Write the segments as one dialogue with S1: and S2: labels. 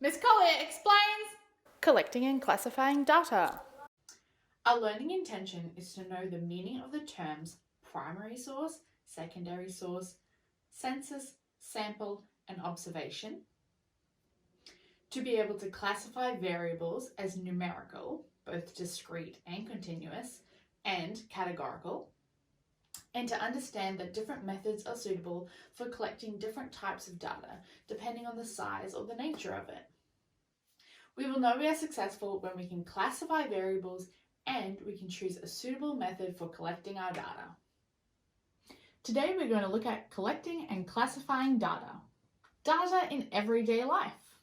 S1: Miss Collier explains collecting and classifying data. Our learning intention is to know the meaning of the terms primary source, secondary source, census, sample, and observation, to be able to classify variables as numerical, both discrete and continuous, and categorical, and to understand that different methods are suitable for collecting different types of data depending on the size or the nature of it. We will know we are successful when we can classify variables and we can choose a suitable method for collecting our data. Today we're going to look at collecting and classifying data. Data in everyday life.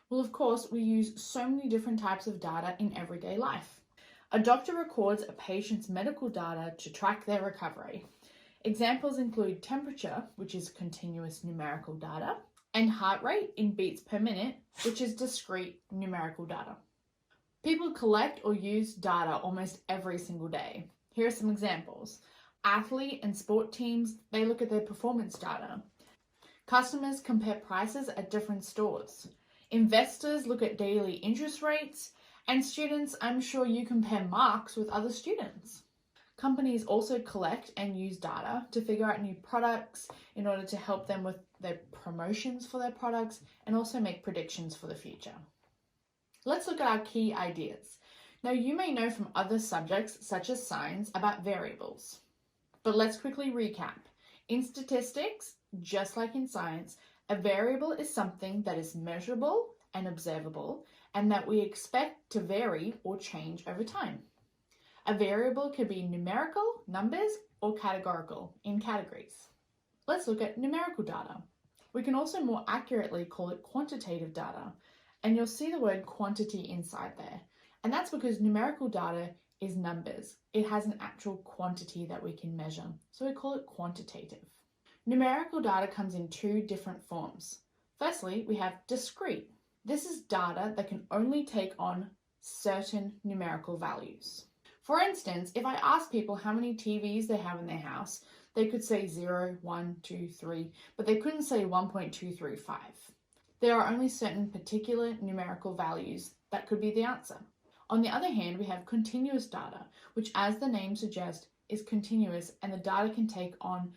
S1: Well, of course, we use so many different types of data in everyday life. A doctor records a patient's medical data to track their recovery. Examples include temperature, which is continuous numerical data, and heart rate in beats per minute, which is discrete numerical data. People collect or use data almost every single day. Here are some examples. Athlete and sport teams, they look at their performance data. Customers compare prices at different stores. Investors look at daily interest rates, and students, I'm sure you compare marks with other students. Companies also collect and use data to figure out new products in order to help them with their promotions for their products and also make predictions for the future. Let's look at our key ideas. Now, you may know from other subjects such as science about variables, but let's quickly recap. In statistics, just like in science, a variable is something that is measurable and observable and that we expect to vary or change over time. A variable could be numerical, numbers, or categorical, in categories. Let's look at numerical data. We can also more accurately call it quantitative data, and you'll see the word quantity inside there. And that's because numerical data is numbers. It has an actual quantity that we can measure, so we call it quantitative. Numerical data comes in two different forms. Firstly, we have discrete. This is data that can only take on certain numerical values. For instance, if I ask people how many TVs they have in their house, they could say 0, 1, 2, 3, but they couldn't say 1.235. There are only certain particular numerical values that could be the answer. On the other hand, we have continuous data, which, as the name suggests, is continuous, and the data can take on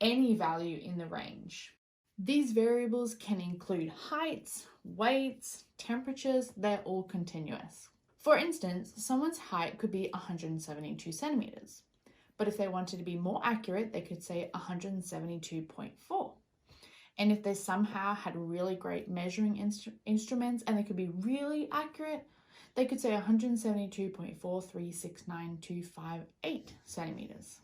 S1: any value in the range. These variables can include heights, weights, temperatures, they're all continuous. For instance, someone's height could be 172 centimeters, but if they wanted to be more accurate, they could say 172.4. And if they somehow had really great measuring instruments and they could be really accurate, they could say 172.4369258 centimeters.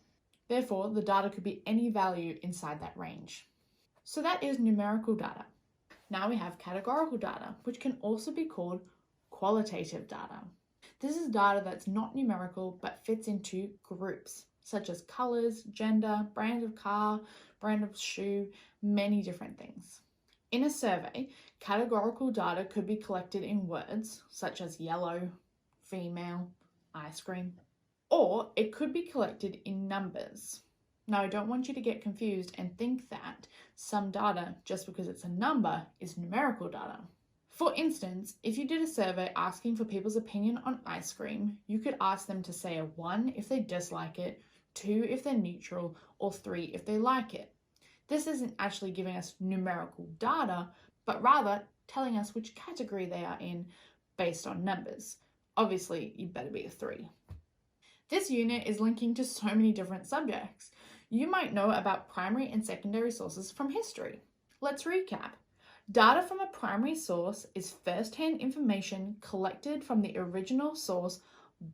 S1: Therefore, the data could be any value inside that range. So that is numerical data. Now we have categorical data, which can also be called qualitative data. This is data that's not numerical but fits into groups, such as colors, gender, brand of car, brand of shoe, many different things. In a survey, categorical data could be collected in words, such as yellow, female, ice cream, or it could be collected in numbers. Now, I don't want you to get confused and think that some data, just because it's a number, is numerical data. For instance, if you did a survey asking for people's opinion on ice cream, you could ask them to say a 1 if they dislike it, 2 if they're neutral, or 3 if they like it. This isn't actually giving us numerical data, but rather telling us which category they are in based on numbers. Obviously, you better be a 3. This unit is linking to so many different subjects. You might know about primary and secondary sources from history. Let's recap. Data from a primary source is first-hand information collected from the original source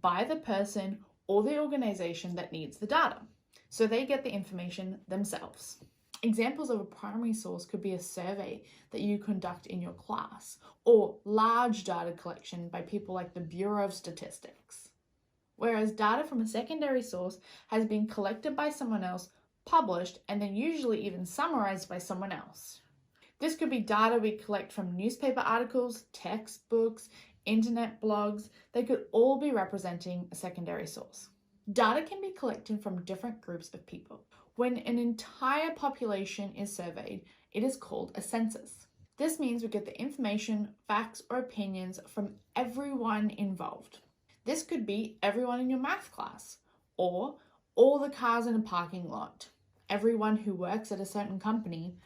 S1: by the person or the organization that needs the data, so they get the information themselves. Examples of a primary source could be a survey that you conduct in your class, or large data collection by people like the Bureau of Statistics. Whereas data from a secondary source has been collected by someone else, published, and then usually even summarized by someone else. This could be data we collect from newspaper articles, textbooks, internet blogs. They could all be representing a secondary source. Data can be collected from different groups of people. When an entire population is surveyed, it is called a census. This means we get the information, facts, or opinions from everyone involved. This could be everyone in your math class, or all the cars in a parking lot, everyone who works at a certain company,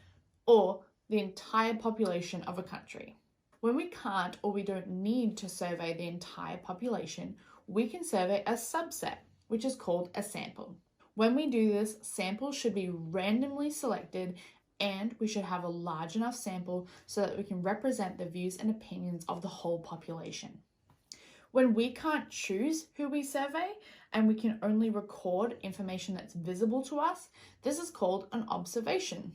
S1: or the entire population of a country. When we can't or we don't need to survey the entire population, we can survey a subset, which is called a sample. When we do this, samples should be randomly selected and we should have a large enough sample so that we can represent the views and opinions of the whole population. When we can't choose who we survey and we can only record information that's visible to us, this is called an observation.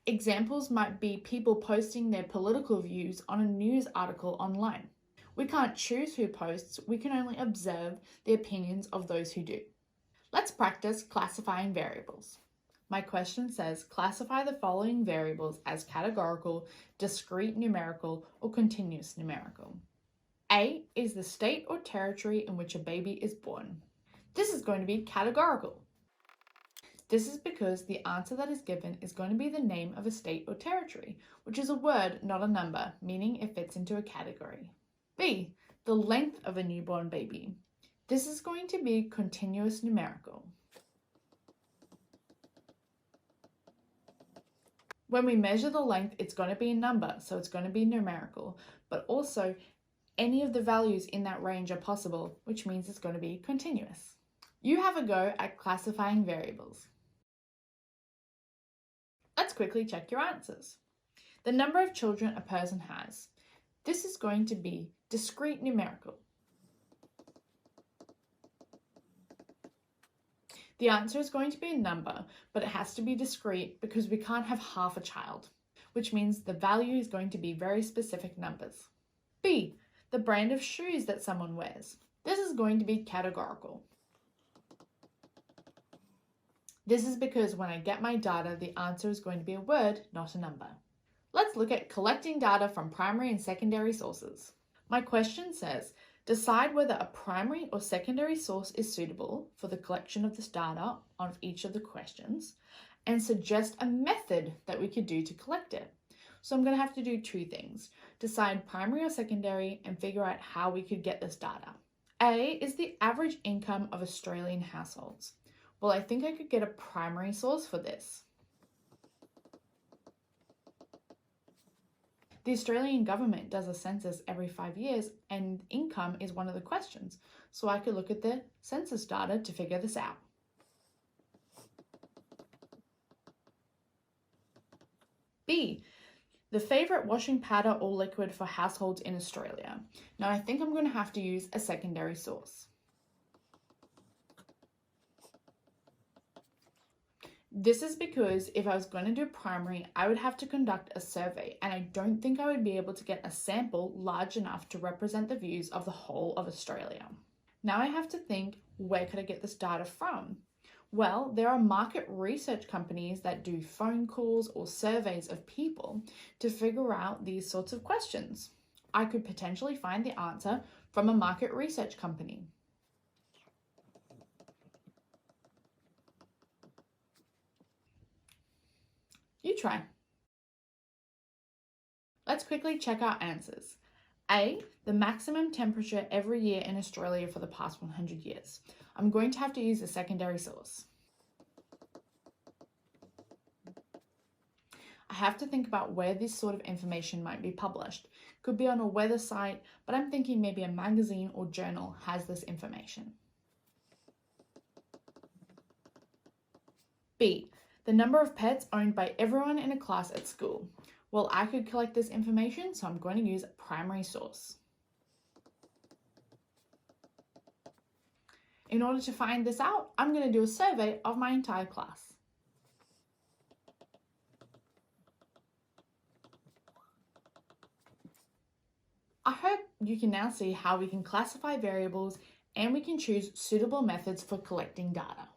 S1: Examples might be people posting their political views on a news article online. We can't choose who posts, we can only observe the opinions of those who do. Let's practice classifying variables. My question says, classify the following variables as categorical, discrete numerical, or continuous numerical. A is the state or territory in which a baby is born. This is going to be categorical. This is because the answer that is given is going to be the name of a state or territory, which is a word, not a number, meaning it fits into a category. B, the length of a newborn baby. This is going to be continuous numerical. When we measure the length, it's going to be a number, so it's going to be numerical, but also any of the values in that range are possible, which means it's going to be continuous. You have a go at classifying variables. Let's quickly check your answers. The number of children a person has. This is going to be discrete numerical. The answer is going to be a number, but it has to be discrete because we can't have half a child, which means the value is going to be very specific numbers. B, the brand of shoes that someone wears. This is going to be categorical. This is because when I get my data, the answer is going to be a word, not a number. Let's look at collecting data from primary and secondary sources. My question says, decide whether a primary or secondary source is suitable for the collection of this data on each of the questions and suggest a method that we could do to collect it. So I'm going to have to do two things, decide primary or secondary and figure out how we could get this data. A is the average income of Australian households. Well, I think I could get a primary source for this. The Australian government does a census every 5 years and income is one of the questions. So I could look at the census data to figure this out. B, the favourite washing powder or liquid for households in Australia. Now I think I'm going to have to use a secondary source. This is because if I was going to do primary, I would have to conduct a survey and I don't think I would be able to get a sample large enough to represent the views of the whole of Australia. Now I have to think, where could I get this data from? Well, there are market research companies that do phone calls or surveys of people to figure out these sorts of questions. I could potentially find the answer from a market research company. You try. Let's quickly check our answers. A, the maximum temperature every year in Australia for the past 100 years. I'm going to have to use a secondary source. I have to think about where this sort of information might be published. Could be on a weather site, but I'm thinking maybe a magazine or journal has this information. B, the number of pets owned by everyone in a class at school. Well, I could collect this information, so I'm going to use a primary source. In order to find this out, I'm going to do a survey of my entire class. I hope you can now see how we can classify variables and we can choose suitable methods for collecting data.